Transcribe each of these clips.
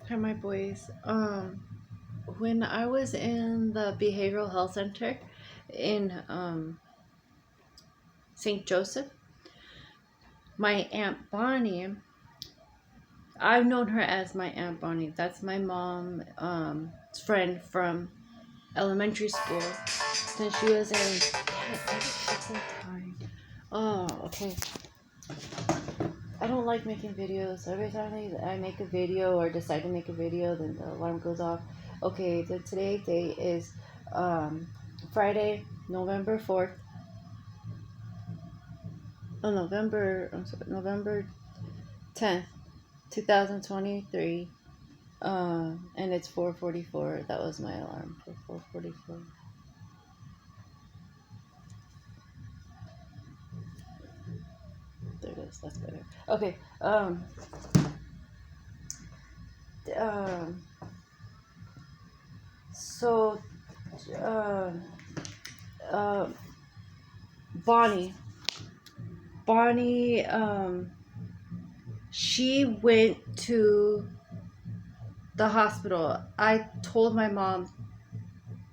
Hi, my boys. When I was in the behavioral health center in St. Joseph, my Aunt Bonnie, I've known her as my Aunt Bonnie. That's my mom friend from elementary school. Since she was in time. Oh, okay. I don't like making videos. Every time I make a video or decide to make a video, then the alarm goes off. Okay, the today date is Friday, November 4th. Oh, November 10th, 2023. And it's 4:44. That was my alarm for 4:44. There it is. That's better. Okay. Um. So, uh, uh, Bonnie. Bonnie. She went to the hospital. I told my mom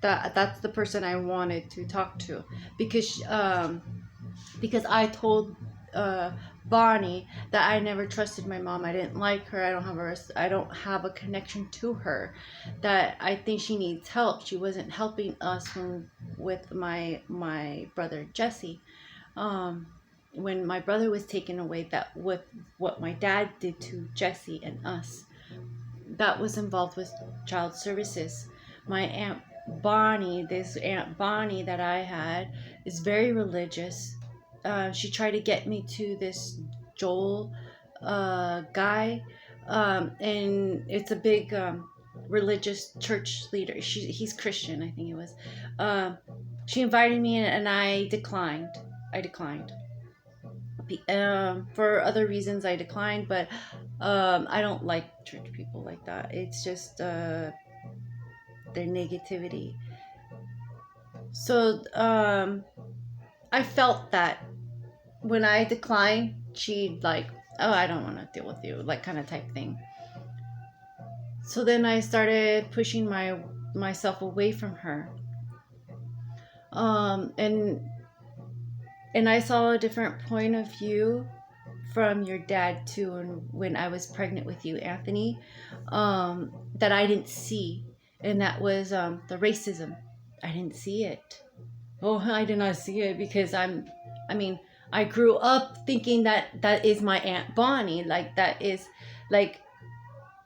that that's the person I wanted to talk to because I told uh, Bonnie that I never trusted my mom. I didn't like her. I don't have a connection to her. That I think she needs help. She wasn't helping us with my brother Jesse. Um, when my brother was taken away, that with what my dad did to Jesse and us, that was involved with child services. My this Aunt Bonnie that I had, is very religious. She tried to get me to this Joel guy, and it's a big religious church leader. He's Christian, I think it was. Um, she invited me in, and I declined. I declined. For other reasons, I declined, but I don't like church people like that. It's just their negativity. So I felt that when I declined, she like, oh, I don't want to deal with you, like kind of type thing. So then I started pushing myself away from her. And I saw a different point of view from your dad too, and when I was pregnant with you, Anthony, that I didn't see, and that was the racism. I didn't see it. Oh, I did not see it because I mean, I grew up thinking that that is my Aunt Bonnie, like that is like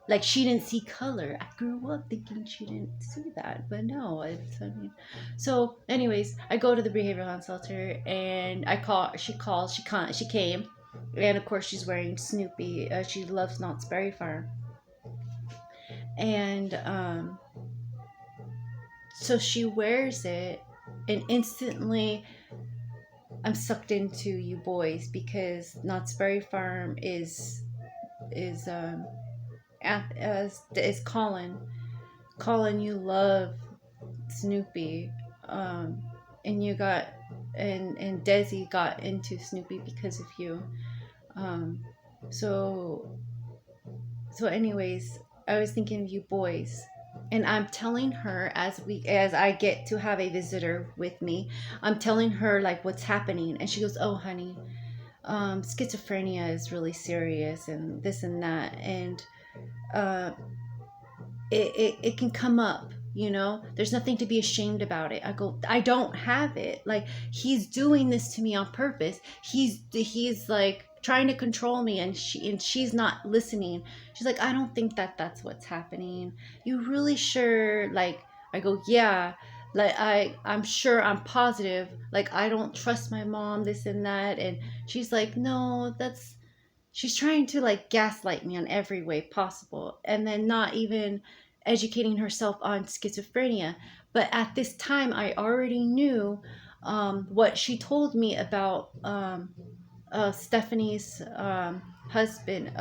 like she didn't see color. I grew up thinking she didn't see that, but no, it's, I mean, so anyways, I go to the behavioral health center and I call. She calls. She came, and of course she's wearing Snoopy. She loves Knott's Berry Farm, and so she wears it, and instantly I'm sucked into you boys because Knott's Berry Farm is is Colin. Colin, you love Snoopy, and you got and Desi got into Snoopy because of you. Um, so anyways, I was thinking of you boys, and I'm telling her as I get to have a visitor with me, I'm telling her like what's happening, and she goes, "Oh, honey, schizophrenia is really serious, and this and that, and uh, it can come up, you know, there's nothing to be ashamed about it." I go, "I don't have it. Like, he's doing this to me on purpose. He's like trying to control me, and she's not listening." She's like, "I don't think that that's what's happening. You really sure?" Like, I go, "Yeah, like I'm sure, I'm positive. Like, I don't trust my mom, this and that." And she's like, "No, that's..." She's trying to like gaslight me on every way possible, and then not even educating herself on schizophrenia. But at this time, I already knew what she told me about Stephanie's husband,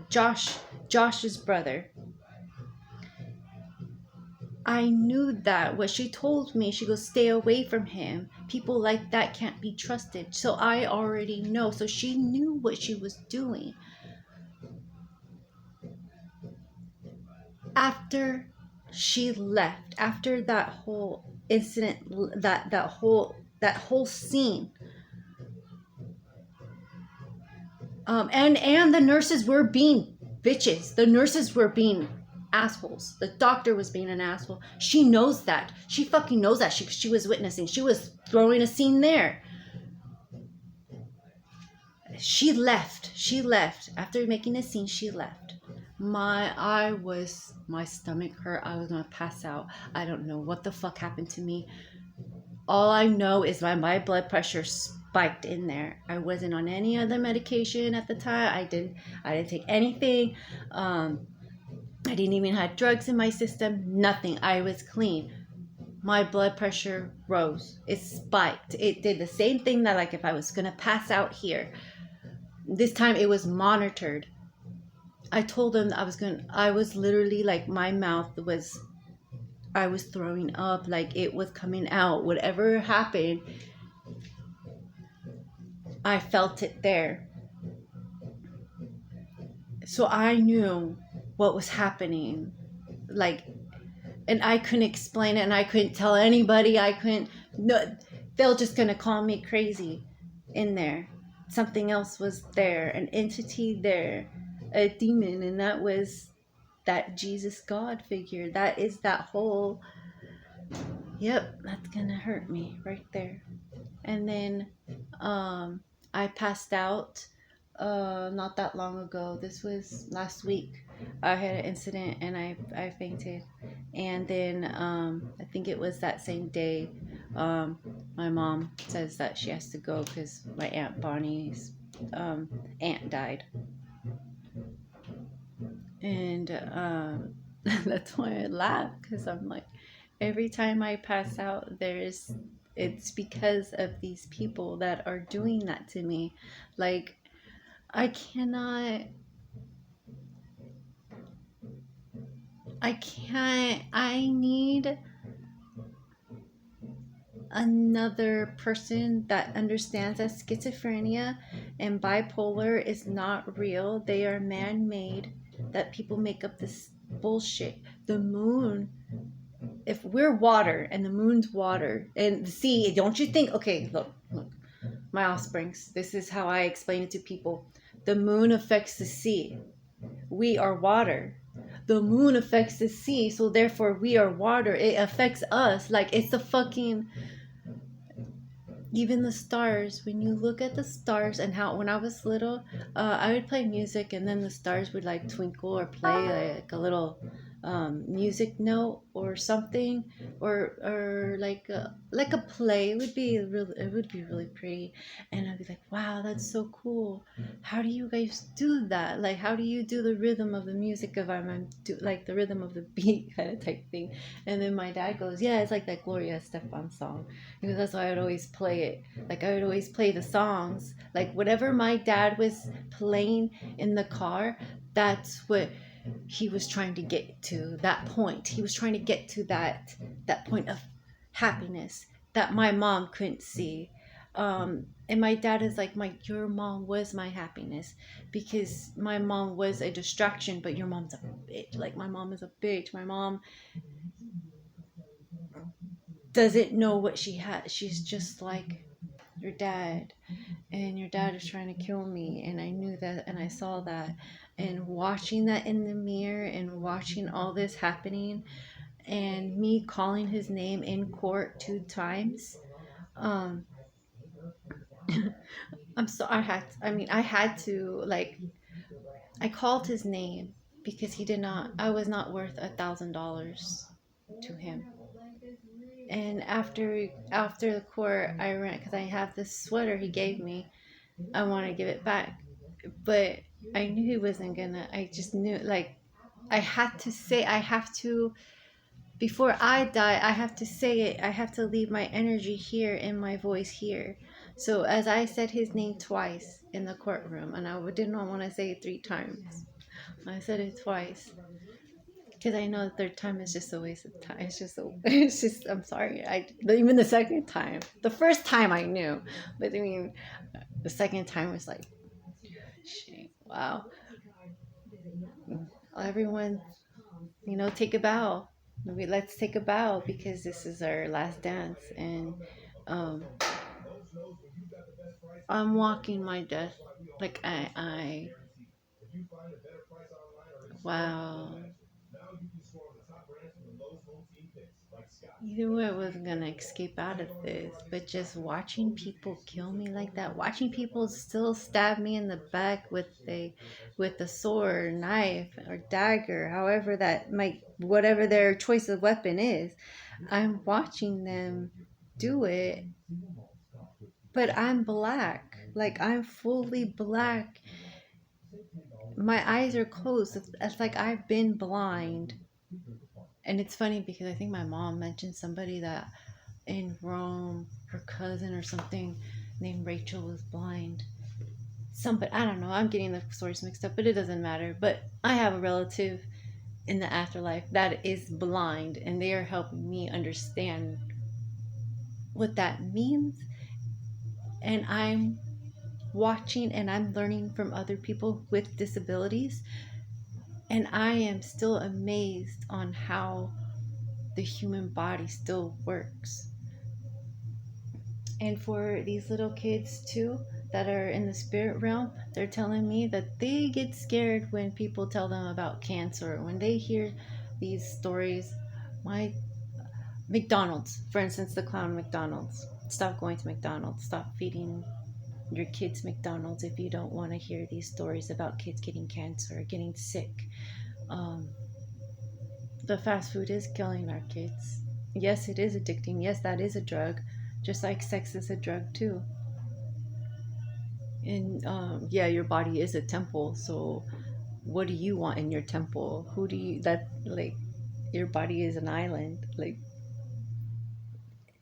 Josh's brother. I knew that what she told me. She goes, "Stay away from him. People like that can't be trusted." So I already know. So she knew what she was doing. After she left, after that whole incident, that whole scene, and the nurses were being bitches. The nurses were being assholes. The doctor was being an asshole. She knows that. She fucking knows that. She was witnessing. She was throwing a scene there. She left. She left. After making a scene, she left. My stomach hurt. I was gonna pass out. I don't know what the fuck happened to me. All I know is my blood pressure spiked in there. I wasn't on any other medication at the time. I didn't take anything. I didn't even have drugs in my system. Nothing. I was clean. My blood pressure rose. It spiked. It did the same thing that, like, if I was gonna pass out here. This time it was monitored. I told them that I was literally like, my mouth was, I was throwing up, like it was coming out. Whatever happened, I felt it there. So I knew what was happening. Like, and I couldn't explain it, and I couldn't tell anybody. I couldn't, no, they're just gonna call me crazy in there. Something else was there, an entity there, a demon, and that was that Jesus God figure. That is that whole, yep, that's gonna hurt me right there. And then I passed out not that long ago. This was last week. I had an incident and I fainted. And then I think it was that same day, my mom says that she has to go because my Aunt Bonnie's aunt died. And that's why I laugh, because I'm like, every time I pass out, it's because of these people that are doing that to me. Like, I can't, I need another person that understands that schizophrenia and bipolar is not real. They are man-made, that people make up this bullshit. The moon, if we're water and the moon's water and the sea, don't you think, okay, look, my offsprings, this is how I explain it to people. The moon affects the sea. We are water. The moon affects the sea, so therefore we are water. It affects us. Like, it's the fucking, even the stars. When you look at the stars, and how when I was little, I would play music, and then the stars would like twinkle or play like a little music note or something, or like a play. It would be really pretty, and I'd be like, wow, that's so cool. How do you guys do that? Like, how do you do the rhythm of the music of like the rhythm of the beat kind of type thing? And then my dad goes, yeah, it's like that Gloria Estefan song, because that's why I would always play it. Like, I would always play the songs, like whatever my dad was playing in the car, that's what he was trying to get to. That point, he was trying to get to that point of happiness that my mom couldn't see. And my dad is like, your mom was my happiness, because my mom was a distraction, but your mom's a bitch. Like, my mom is a bitch. My mom doesn't know what she has. She's just like your dad, and your dad is trying to kill me. And I knew that, and I saw that, and watching that in the mirror, and watching all this happening, and me calling his name in court 2 times. I had to, like, I called his name because I was not worth $1,000 to him. And after the court, I ran, because I have this sweater he gave me. I want to give it back, but I knew he wasn't gonna. I just knew, like, I have to, before I die, I have to say it. I have to leave my energy here and my voice here. So as I said his name twice in the courtroom, and I did not want to say it 3 times. I said it twice, because I know the 3rd time is just a waste of time. It's just, I'm sorry. Even the 2nd time, the 1st time I knew, but I mean, the 2nd time was like, shit, wow. Everyone, Take a bow. Maybe let's take a bow because this is our last dance, and um, I'm walking my death. Like wow. You knew I wasn't gonna escape out of this, but just watching people kill me like that, watching people still stab me in the back with a sword, knife, or dagger, however that might, whatever their choice of weapon is, I'm watching them do it, but I'm black. Like I'm fully black. My eyes are closed. It's like I've been blind. And it's funny because I think my mom mentioned somebody that in Rome, her cousin or something named Rachel was blind. Somebody, I don't know, I'm getting the stories mixed up, but it doesn't matter. But I have a relative in the afterlife that is blind, and they are helping me understand what that means. And I'm watching and I'm learning from other people with disabilities, and I am still amazed on how the human body still works. And for these little kids too that are in the spirit realm, they're telling me that they get scared when people tell them about cancer. When they hear these stories, my McDonald's, for instance, the clown McDonald's. Stop going to McDonald's. Stop feeding your kids McDonald's if you don't want to hear these stories about kids getting cancer or getting sick. Um, the fast food is killing our kids. Yes, it is addicting. Yes, that is a drug, just like sex is a drug too. And yeah, your body is a temple. So, what do you want in your temple? Who do you that like? Your body is an island. Like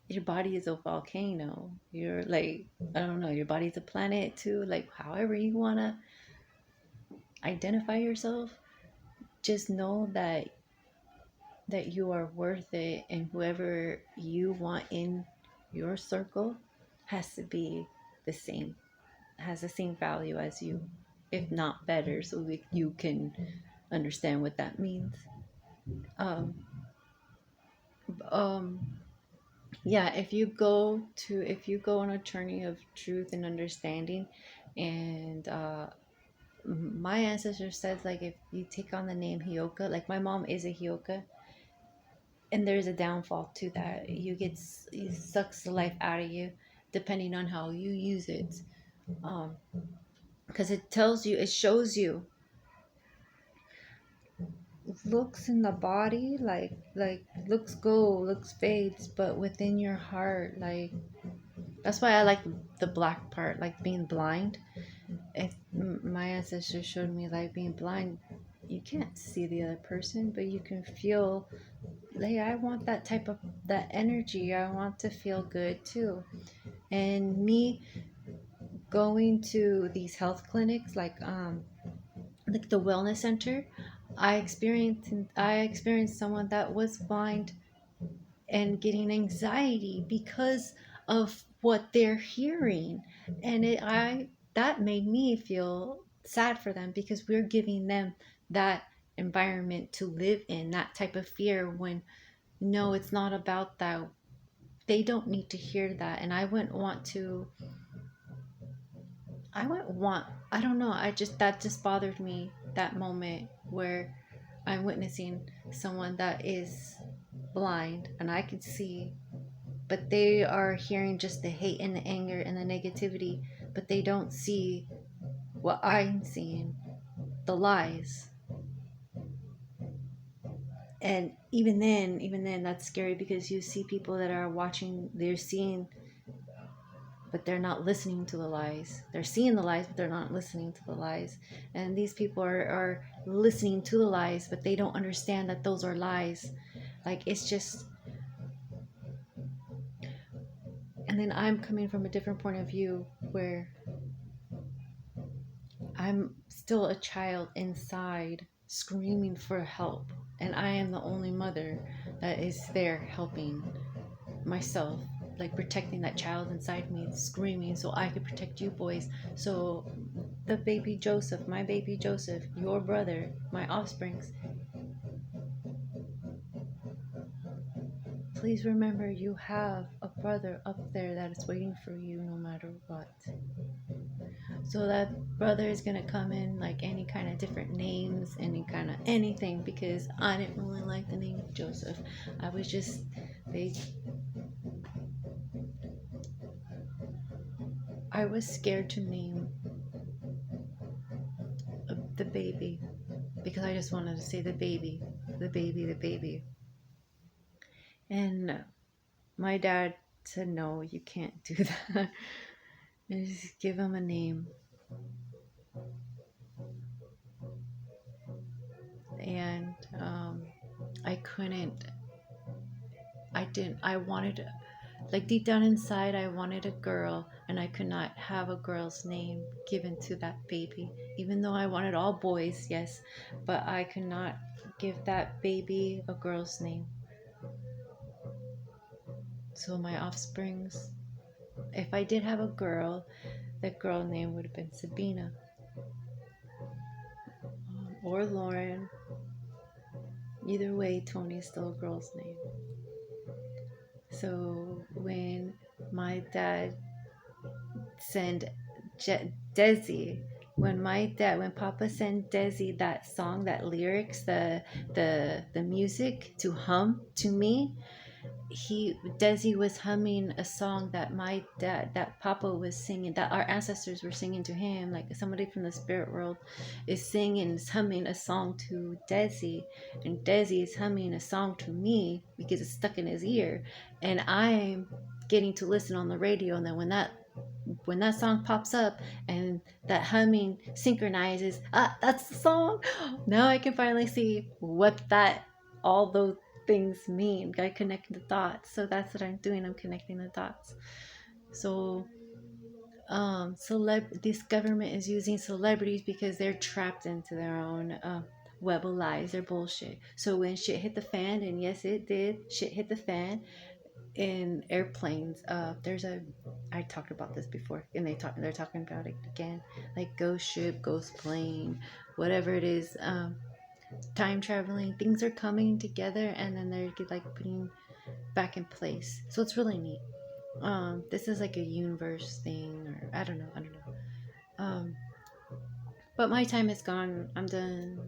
your body is a volcano. You're like I don't know. Your body's a planet too. Like however you wanna identify yourself, just know that you are worth it, and whoever you want in your circle has to be the same, has the same value as you, if not better, so you can understand what that means. Um, um, yeah, if you go on a journey of truth and understanding, and my ancestor says like if you take on the name Hioka, like my mom is a Hioka, and there's a downfall to that. It sucks the life out of you, depending on how you use it. Um, because it tells you, it shows you looks in the body, like looks go, looks fades, but within your heart, like that's why I like the black part, like being blind. If my ancestors showed me like being blind, you can't see the other person, but you can feel like I want that type of that energy. I want to feel good too. And me going to these health clinics like the wellness center, I experienced someone that was blind and getting anxiety because of what they're hearing, and it I that made me feel sad for them because we're giving them that environment to live in, that type of fear, when no, it's not about that. They don't need to hear that. And I wouldn't want, I don't know, that just bothered me, that moment where I'm witnessing someone that is blind and I can see, but they are hearing just the hate and the anger and the negativity, but they don't see what I'm seeing, the lies. And even then, that's scary because you see people that are watching, they're seeing, but they're not listening to the lies. They're seeing the lies, but they're not listening to the lies. And these people are listening to the lies, but they don't understand that those are lies. Like it's just, and then I'm coming from a different point of view where I'm still a child inside screaming for help. And I am the only mother that is there helping myself, like protecting that child inside me, screaming so I could protect you boys. So the baby Joseph, my baby Joseph, your brother, my offsprings, please remember you have a brother up there that is waiting for you no matter what. So that brother is gonna come in like any kind of different names, any kind of anything, because I didn't really like the name Joseph. I was just they I was scared to name the baby because I just wanted to say the baby, the baby, the baby. And my dad said, no, you can't do that. And just give him a name. And I couldn't, I didn't, I wanted, like deep down inside, I wanted a girl, and I could not have a girl's name given to that baby, even though I wanted all boys, yes, but I could not give that baby a girl's name. So my offsprings, if I did have a girl, the girl name would have been Sabina, or Lauren. Either way, Tony is still a girl's name. So when my dad sent Desi, when Papa sent Desi that song, that lyrics, the music to hum to me, Desi was humming a song that my dad, that Papa was singing, that our ancestors were singing to him, like somebody from the spirit world is singing, is humming a song to Desi, and Desi is humming a song to me because it's stuck in his ear, and I'm getting to listen on the radio, and then when that song pops up and that humming synchronizes, that's the song. Now I can finally see what that all those things mean. I connect the dots. So that's what I'm doing. I'm connecting the dots. So this government is using celebrities because they're trapped into their own web of lies. They're bullshit. So when shit hit the fan, and yes it did, shit hit the fan in airplanes. I talked about this before, and they're talking about it again, like ghost ship, ghost plane, whatever it is, time traveling things are coming together, and then they're like putting back in place. So it's really neat. This is like a universe thing, or I don't know. But my time is gone. I'm done.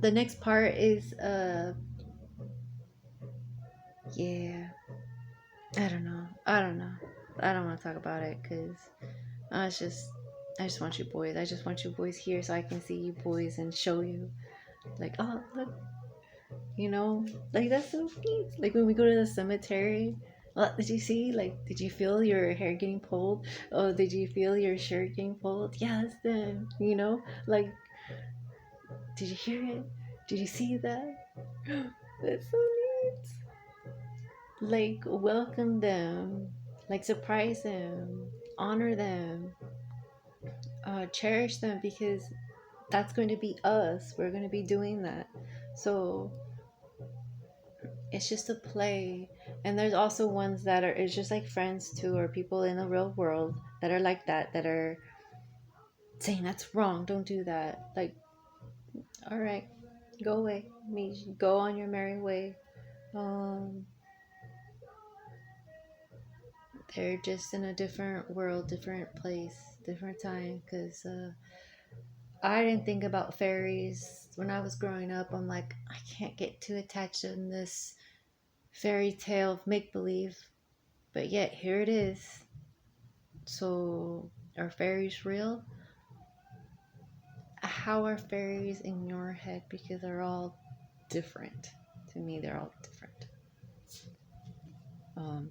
The next part is yeah, I don't know. I don't want to talk about it because it's just, I just want you boys. I just want you boys here so I can see you boys and show you, like, oh, look, like that's so neat. Like when we go to the cemetery, did you see? Like, did you feel your hair getting pulled? Oh, did you feel your shirt getting pulled? Yeah, that's them. Like, did you hear it? Did you see that? That's so neat. Like, welcome them, like surprise them, honor them, cherish them, because that's going to be us. We're going to be doing that. So it's just a play. And there's also ones that are, it's just like friends too, or people in the real world that are like that are saying that's wrong, don't do that. Like, all right, go away, go on your merry way. Um, they're just in a different world, different place, different time. Because I didn't think about fairies when I was growing up. I'm like, I can't get too attached in this fairy tale of make believe, but yet here it is. So, are fairies real? How are fairies in your head? Because they're all different. To me, they're all different. Um,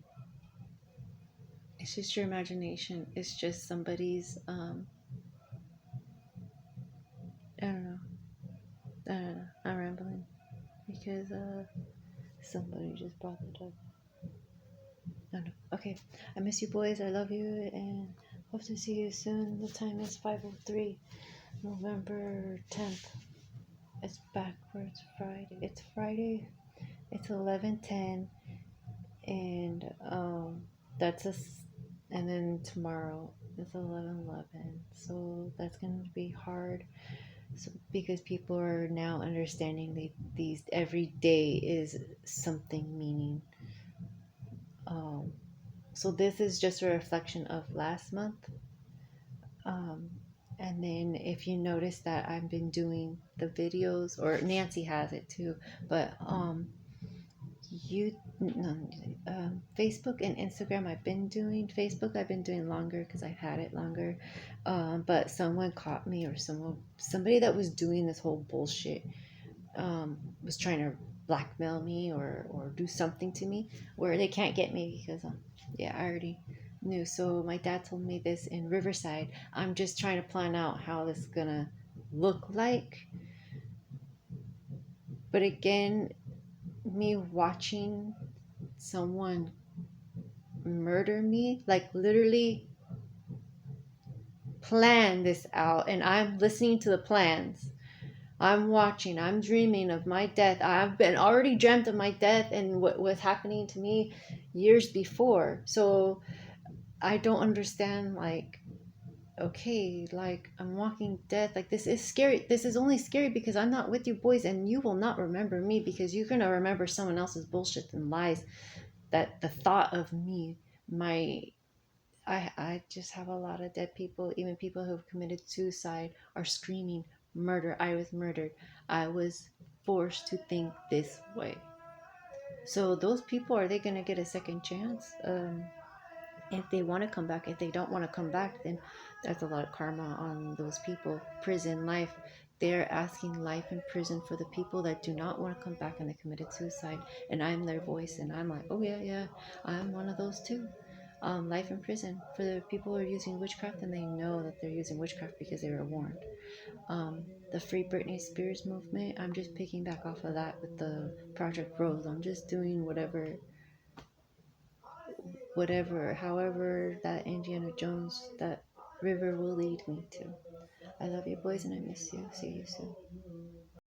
it's just your imagination. It's just somebody's. I don't know. I don't know. I'm rambling because somebody just brought it up. I don't know. Okay, I miss you boys. I love you, and hope to see you soon. The time is 5:03, November 10th. It's backwards Friday. It's Friday. It's 11:10, and that's and then tomorrow it's 11:11. So that's gonna be hard So, because people are now understanding these every day is something meaning. Um, so this is just a reflection of last month. Um, and then if you notice that I've been doing the videos, or Nancy has it too, but you no, Facebook and Instagram I've been doing. Facebook I've been doing longer because I've had it longer. But someone caught me, or somebody that was doing this whole bullshit, was trying to blackmail me, or do something to me where they can't get me because yeah, I already knew. So my dad told me this in Riverside. I'm just trying to plan out how this is gonna look like. But again, me watching someone murder me, like literally plan this out, and I'm listening to the plans. I'm watching, I'm dreaming of my death. I've been already dreamt of my death and what was happening to me years before. So I don't understand, like, okay, like I'm walking death. Like, this is scary. This is only scary because I'm not with you boys, and you will not remember me because you're gonna remember someone else's bullshit and lies. That the thought of me, my I just have a lot of dead people, even people who have committed suicide are screaming murder. I was murdered. I was forced to think this way. So those people, are they going to get a second chance? If they want to come back, if they don't want to come back, then that's a lot of karma on those people. Prison life. They're asking life in prison for the people that do not want to come back and they committed suicide. And I'm their voice, and I'm like, oh yeah, yeah, I'm one of those too. Life in prison for the people who are using witchcraft, and they know that they're using witchcraft because they were warned. The Free Britney Spears movement, I'm just picking back off of that with the Project Rose. I'm just doing however that Indiana Jones, that river will lead me to. I love you boys and I miss you. See you soon.